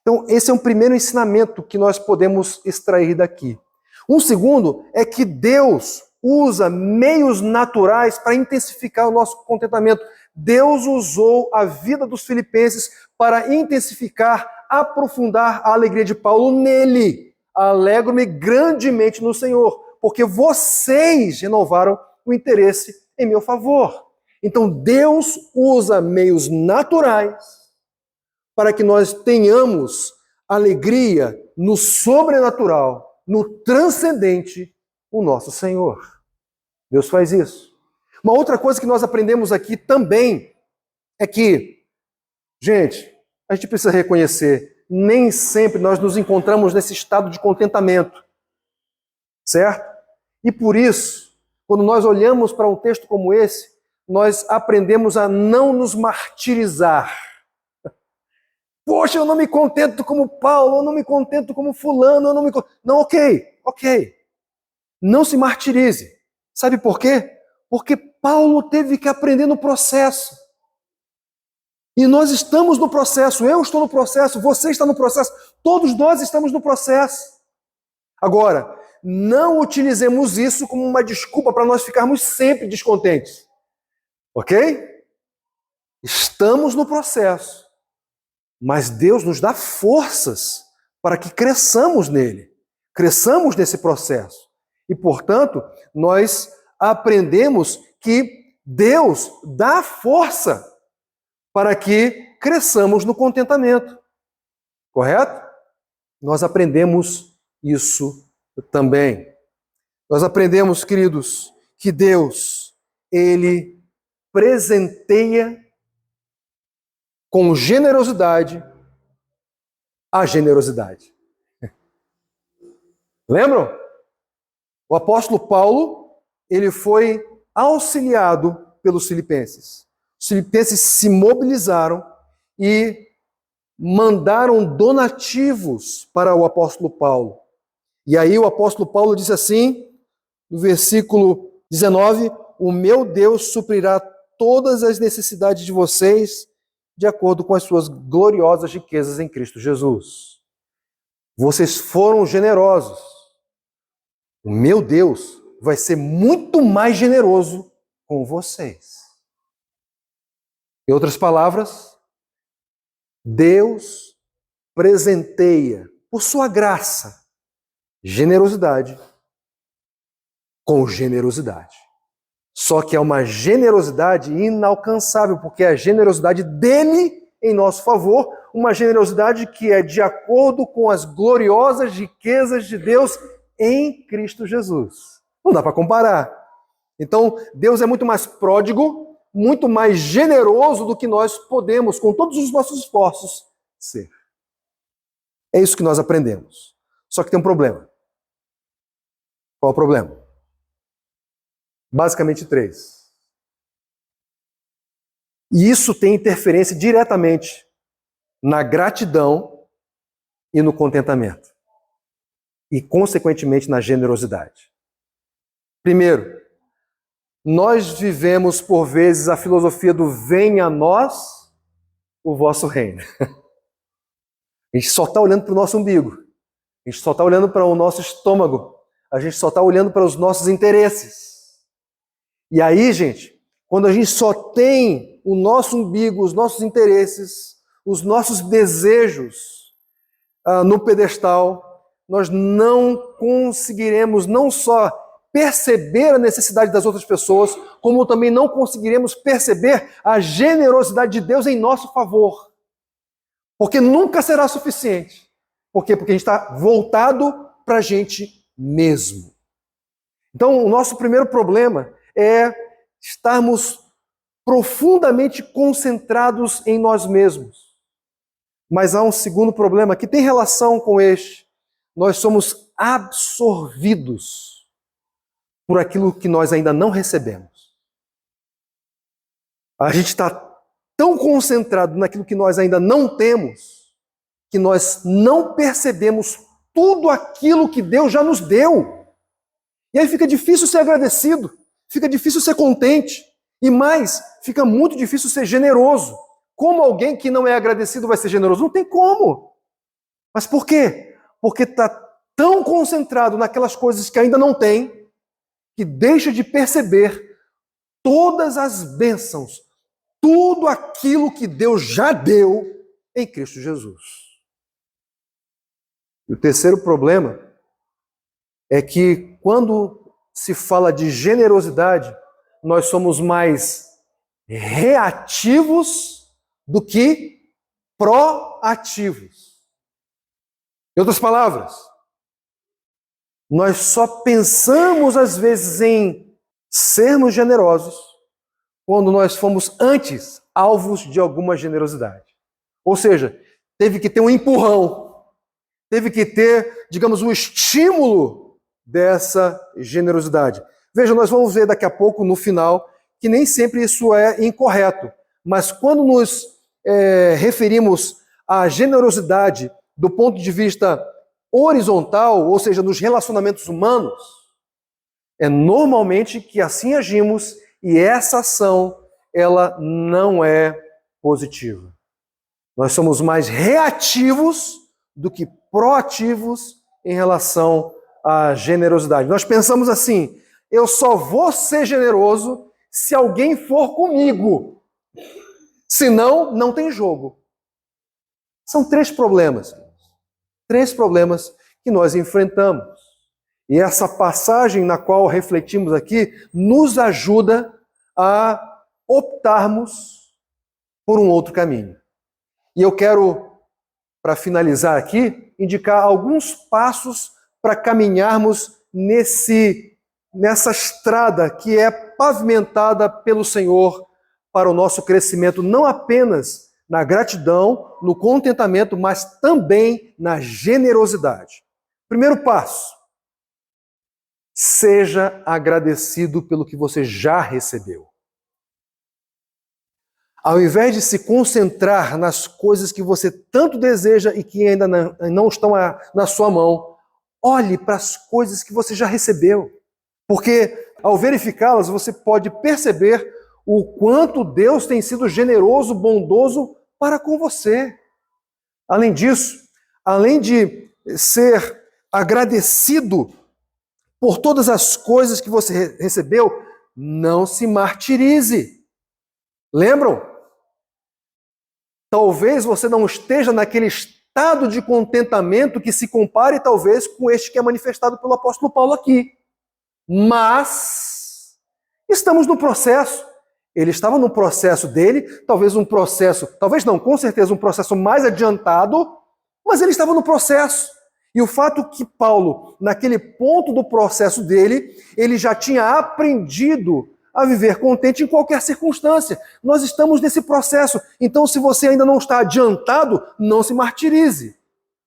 Então, esse é um primeiro ensinamento que nós podemos extrair daqui. Um segundo é que Deus usa meios naturais para intensificar o nosso contentamento. Deus usou a vida dos filipenses para intensificar, aprofundar a alegria de Paulo nele. Alegro-me grandemente no Senhor, porque vocês renovaram o interesse em meu favor. Então Deus usa meios naturais para que nós tenhamos alegria no sobrenatural, no transcendente, o nosso Senhor. Deus faz isso. Uma outra coisa que nós aprendemos aqui também é que, gente, a gente precisa reconhecer, nem sempre nós nos encontramos nesse estado de contentamento, certo? E por isso, quando nós olhamos para um texto como esse, nós aprendemos a não nos martirizar. Poxa, eu não me contento como Paulo, eu não me contento como fulano, eu não me contento. Não, ok. Não se martirize. Sabe por quê? Porque Paulo teve que aprender no processo. E nós estamos no processo, eu estou no processo, você está no processo, todos nós estamos no processo. Agora, não utilizemos isso como uma desculpa para nós ficarmos sempre descontentes. Ok? Estamos no processo, mas Deus nos dá forças para que cresçamos nele, cresçamos nesse processo. E, portanto, nós aprendemos que Deus dá força para que cresçamos no contentamento. Correto? Nós aprendemos isso também. Nós aprendemos, queridos, que Deus, Ele presenteia com generosidade a generosidade. Lembram? O apóstolo Paulo, ele foi auxiliado pelos filipenses. Os filipenses se mobilizaram e mandaram donativos para o apóstolo Paulo. E aí o apóstolo Paulo disse assim, no versículo 19, o meu Deus suprirá todas as necessidades de vocês de acordo com as suas gloriosas riquezas em Cristo Jesus. Vocês foram generosos. O meu Deus vai ser muito mais generoso com vocês. Em outras palavras, Deus presenteia, por sua graça, generosidade com generosidade. Só que é uma generosidade inalcançável, porque é a generosidade dele em nosso favor, uma generosidade que é de acordo com as gloriosas riquezas de Deus em Cristo Jesus. Não dá para comparar. Então, Deus é muito mais pródigo, muito mais generoso do que nós podemos, com todos os nossos esforços, ser. É isso que nós aprendemos. Só que tem um problema. Qual é o problema? Basicamente 3. E isso tem interferência diretamente na gratidão e no contentamento. E, consequentemente, na generosidade. Primeiro, nós vivemos, por vezes, a filosofia do venha a nós o vosso reino. A gente só está olhando para o nosso umbigo. A gente só está olhando para o nosso estômago. A gente só está olhando para os nossos interesses. E aí, gente, quando a gente só tem o nosso umbigo, os nossos interesses, os nossos desejos no pedestal, nós não conseguiremos não só perceber a necessidade das outras pessoas, como também não conseguiremos perceber a generosidade de Deus em nosso favor. Porque nunca será suficiente. Por quê? Porque a gente está voltado para a gente mesmo. Então, o nosso primeiro problema é estarmos profundamente concentrados em nós mesmos. Mas há um segundo problema que tem relação com este. Nós somos absorvidos por aquilo que nós ainda não recebemos. A gente está tão concentrado naquilo que nós ainda não temos, que nós não percebemos tudo aquilo que Deus já nos deu. E aí fica difícil ser agradecido, fica difícil ser contente, e mais, fica muito difícil ser generoso. Como alguém que não é agradecido vai ser generoso? Não tem como. Mas por quê? Porque está tão concentrado naquelas coisas que ainda não tem, que deixa de perceber todas as bênçãos, tudo aquilo que Deus já deu em Cristo Jesus. E o terceiro problema é que quando se fala de generosidade, nós somos mais reativos do que proativos. Em outras palavras, nós só pensamos às vezes em sermos generosos quando nós fomos antes alvos de alguma generosidade. Ou seja, teve que ter um empurrão, teve que ter, digamos, um estímulo dessa generosidade. Veja, nós vamos ver daqui a pouco, no final, que nem sempre isso é incorreto. Mas quando nos referimos à generosidade do ponto de vista horizontal, ou seja, nos relacionamentos humanos, é normalmente que assim agimos e essa ação, ela não é positiva. Nós somos mais reativos do que proativos em relação à generosidade. Nós pensamos assim, eu só vou ser generoso se alguém for comigo. Senão, não tem jogo. São três problemas. Três problemas que nós enfrentamos. E essa passagem na qual refletimos aqui nos ajuda a optarmos por um outro caminho. E eu quero, para finalizar aqui, indicar alguns passos para caminharmos nessa estrada que é pavimentada pelo Senhor para o nosso crescimento, não apenas na gratidão, no contentamento, mas também na generosidade. Primeiro passo, seja agradecido pelo que você já recebeu. Ao invés de se concentrar nas coisas que você tanto deseja e que ainda não estão na sua mão, olhe para as coisas que você já recebeu. Porque ao verificá-las, você pode perceber o quanto Deus tem sido generoso, bondoso para com você. Além disso, além de ser agradecido por todas as coisas que você recebeu, não se martirize. Lembram? Talvez você não esteja naquele estado de contentamento que se compare talvez com este que é manifestado pelo apóstolo Paulo aqui. Mas estamos no processo. Ele estava no processo dele, talvez um processo, talvez não, com certeza um processo mais adiantado, mas ele estava no processo. E o fato que Paulo, naquele ponto do processo dele, ele já tinha aprendido a viver contente em qualquer circunstância. Nós estamos nesse processo. Então, se você ainda não está adiantado, não se martirize.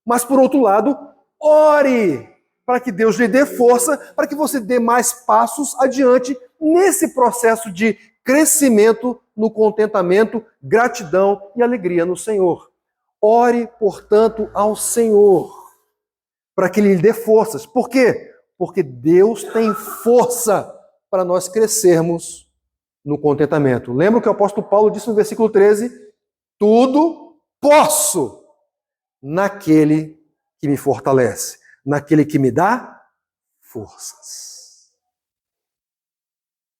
Mas, por outro lado, ore para que Deus lhe dê força, para que você dê mais passos adiante nesse processo de crescimento no contentamento, gratidão e alegria no Senhor. Ore, portanto, ao Senhor, para que Ele lhe dê forças. Por quê? Porque Deus tem força para nós crescermos no contentamento. Lembra o que o apóstolo Paulo disse no versículo 13? Tudo posso naquele que me fortalece, naquele que me dá forças.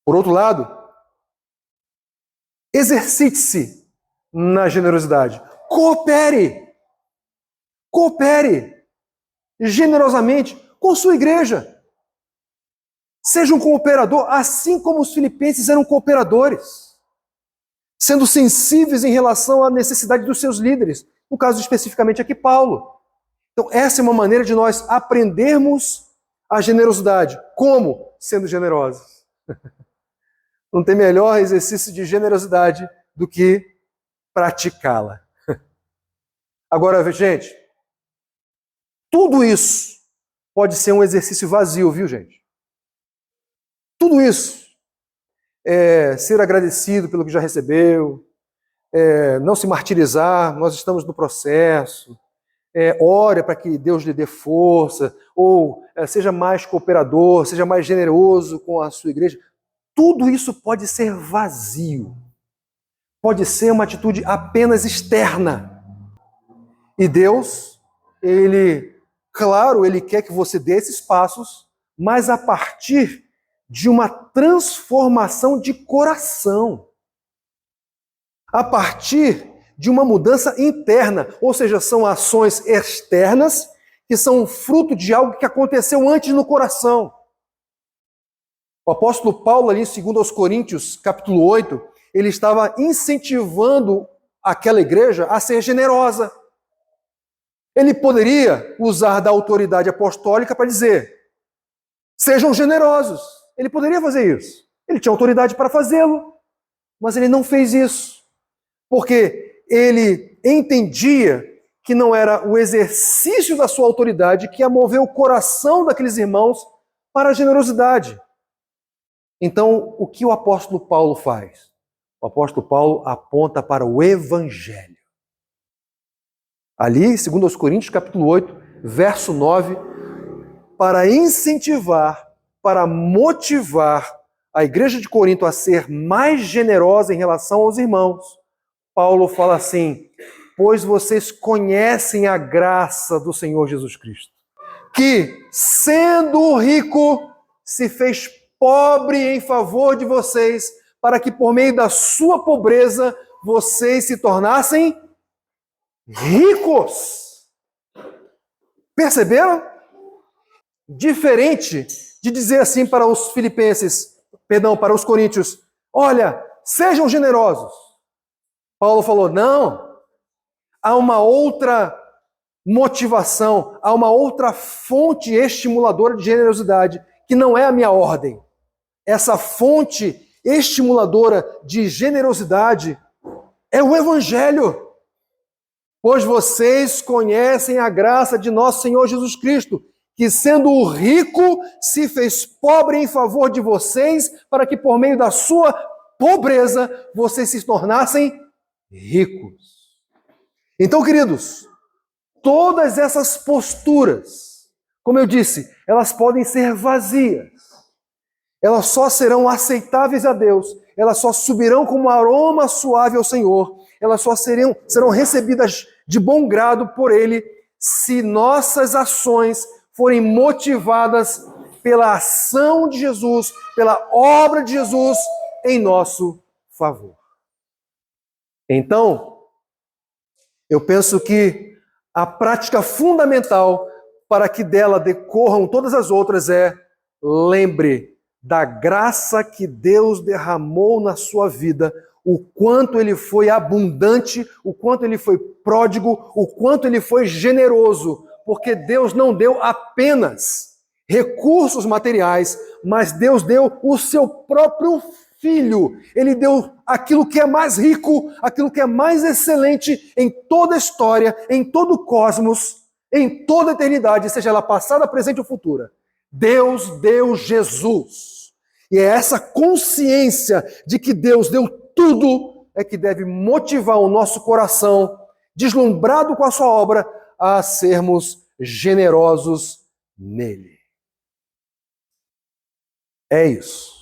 Por outro lado, exercite-se na generosidade. Coopere. Coopere. generosamente com sua igreja. Seja um cooperador, assim como os filipenses eram cooperadores, sendo sensíveis em relação à necessidade dos seus líderes. No caso especificamente aqui, Paulo. Então, essa é uma maneira de nós aprendermos a generosidade. Como? Sendo generosos. Não tem melhor exercício de generosidade do que praticá-la. Agora, gente, tudo isso pode ser um exercício vazio, viu, gente? Tudo isso. Ser agradecido pelo que já recebeu, não se martirizar, nós estamos no processo, ore para que Deus lhe dê força, ou seja mais cooperador, seja mais generoso com a sua igreja. Tudo isso pode ser vazio. Pode ser uma atitude apenas externa. E Deus, claro, Ele quer que você dê esses passos, mas a partir de uma transformação de coração. A partir de uma mudança interna, ou seja, são ações externas que são fruto de algo que aconteceu antes no coração. O apóstolo Paulo, ali em 2 Coríntios, capítulo 8, ele estava incentivando aquela igreja a ser generosa. Ele poderia usar da autoridade apostólica para dizer, sejam generosos. Ele poderia fazer isso. Ele tinha autoridade para fazê-lo, mas ele não fez isso. Porque ele entendia que não era o exercício da sua autoridade que ia mover o coração daqueles irmãos para a generosidade. Então, o que o apóstolo Paulo faz? O apóstolo Paulo aponta para o Evangelho. Ali, 2 Coríntios, capítulo 8, verso 9, para incentivar, para motivar a igreja de Corinto a ser mais generosa em relação aos irmãos, Paulo fala assim, pois vocês conhecem a graça do Senhor Jesus Cristo, que, sendo rico, se fez pobre em favor de vocês, para que por meio da sua pobreza vocês se tornassem ricos. Perceberam? Diferente de dizer assim para os filipenses, para os coríntios, olha, sejam generosos. Paulo falou, não, há uma outra motivação, há uma outra fonte estimuladora de generosidade, que não é a minha ordem. Essa fonte estimuladora de generosidade é o Evangelho. Pois vocês conhecem a graça de nosso Senhor Jesus Cristo, que sendo rico, se fez pobre em favor de vocês, para que por meio da sua pobreza, vocês se tornassem ricos. Então, queridos, todas essas posturas, como eu disse, elas podem ser vazias. Elas só serão aceitáveis a Deus, elas só subirão como aroma suave ao Senhor, elas só serão recebidas de bom grado por Ele, se nossas ações forem motivadas pela ação de Jesus, pela obra de Jesus em nosso favor. Então, eu penso que a prática fundamental para que dela decorram todas as outras lembre da graça que Deus derramou na sua vida, o quanto Ele foi abundante, o quanto Ele foi pródigo, o quanto Ele foi generoso, porque Deus não deu apenas recursos materiais, mas Deus deu o seu próprio Filho. Ele deu aquilo que é mais rico, aquilo que é mais excelente em toda a história, em todo o cosmos, em toda a eternidade, seja ela passada, presente ou futura. Deus deu Jesus. E é essa consciência de que Deus deu tudo é que deve motivar o nosso coração, deslumbrado com a sua obra, a sermos generosos nele. É isso.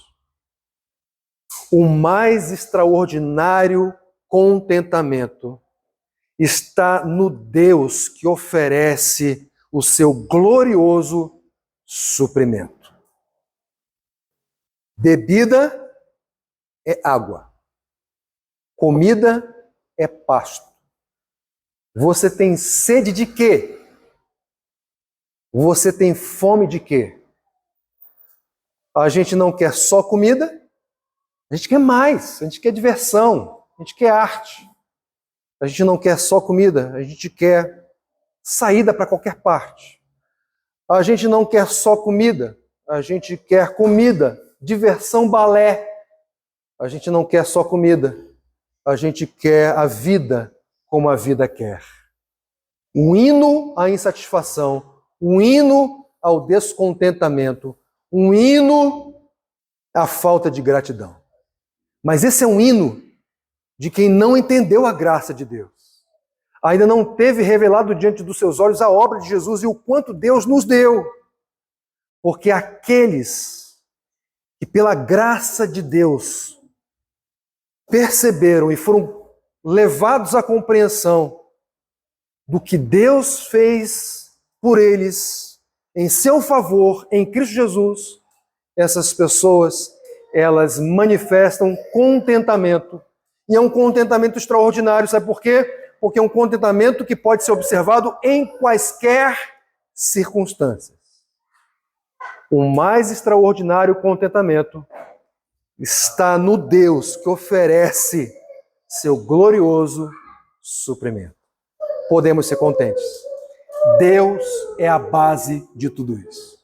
O mais extraordinário contentamento está no Deus que oferece o seu glorioso suprimento. Bebida é água. Comida é pasto. Você tem sede de quê? Você tem fome de quê? A gente não quer só comida, a gente quer mais, a gente quer diversão, a gente quer arte. A gente não quer só comida, a gente quer saída para qualquer parte. A gente não quer só comida, a gente quer comida, diversão, balé. A gente não quer só comida, a gente quer a vida como a vida quer. Um hino à insatisfação, um hino ao descontentamento, um hino à falta de gratidão. Mas esse é um hino de quem não entendeu a graça de Deus. Ainda não teve revelado diante dos seus olhos a obra de Jesus e o quanto Deus nos deu. Porque aqueles que pela graça de Deus perceberam e foram levados à compreensão do que Deus fez por eles, em seu favor, em Cristo Jesus, essas pessoas, elas manifestam contentamento. E é um contentamento extraordinário, sabe por quê? Porque é um contentamento que pode ser observado em quaisquer circunstâncias. O mais extraordinário contentamento está no Deus que oferece seu glorioso suprimento. Podemos ser contentes. Deus é a base de tudo isso.